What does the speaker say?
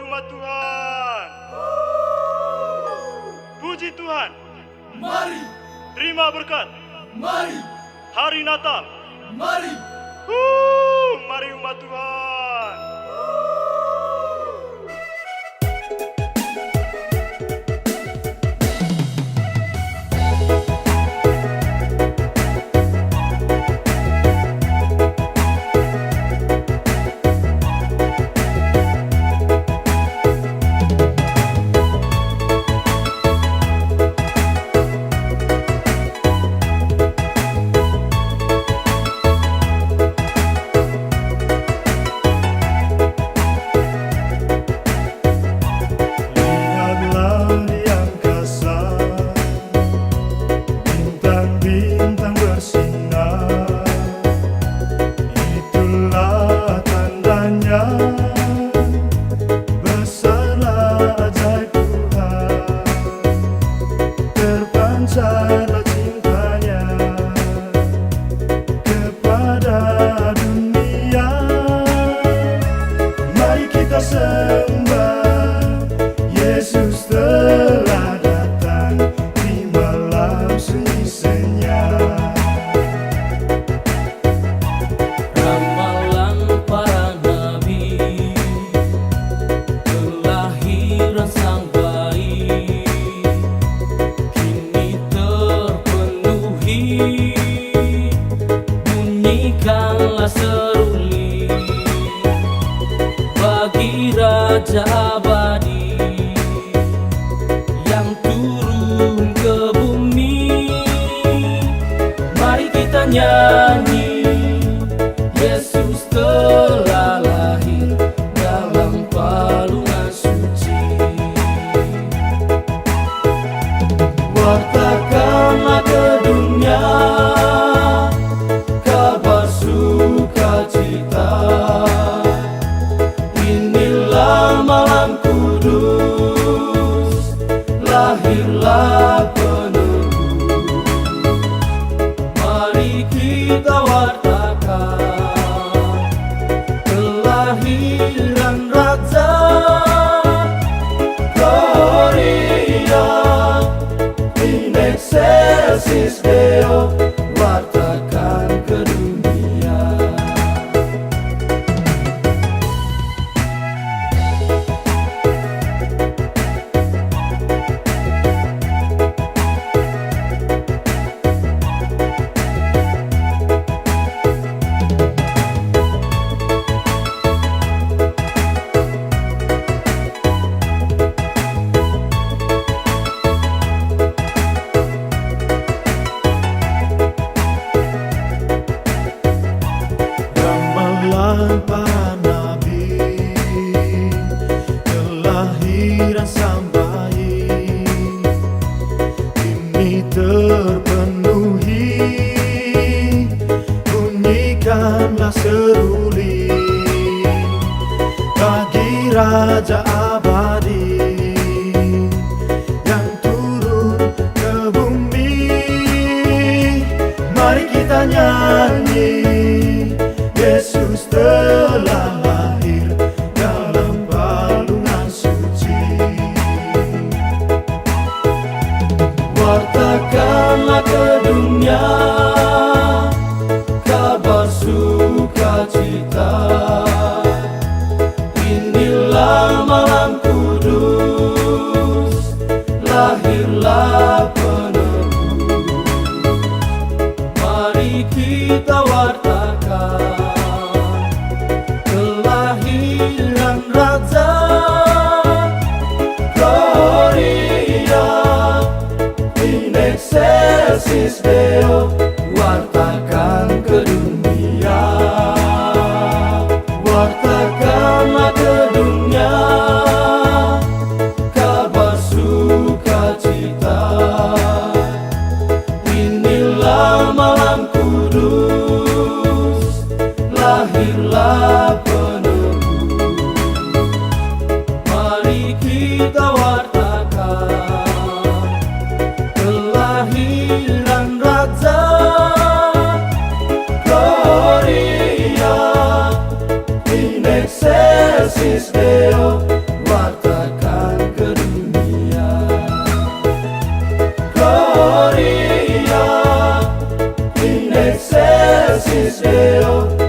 umat Tuhan. Puji Tuhan. Mari. Terima berkat. Mari. Hari Natal. Mari. Mari umat Tuhan. Bunyikanlah seruli bagi Raja abadi yang turun ke bumi. Mari kita nyanyi, Yesus telah lahir dalam palungan suci. Wartakanlah ke dunia kabar sukacita. Inilah malam kudus, lahirlah penebus. Mari kita wartakan kelahiran Raja. Gloria in excelsis Deo. Wartakan ke dunia. Para nabi, kelahiran sang bayi ini terpenuhi. Bunyikanlah seruli bagi Raja abadi yang turun ke bumi. Mari kita nyanyi, Yesus telah lahir dalam palungan suci. Wartakanlah ke dunia kabar sukacita. Inilah malam kudus, lahirlah penebus. Mari kita wartakan kelahiran Raja. Gloria in excelsis Deo. Wartakan ke dunia. Wartakanlah ke dunia kabar sukacita. Inilah malam kudus, lahirlah penebus. Mari kita wartakan kelahiran Raja. Gloria in excelsis Deo. Deus Deo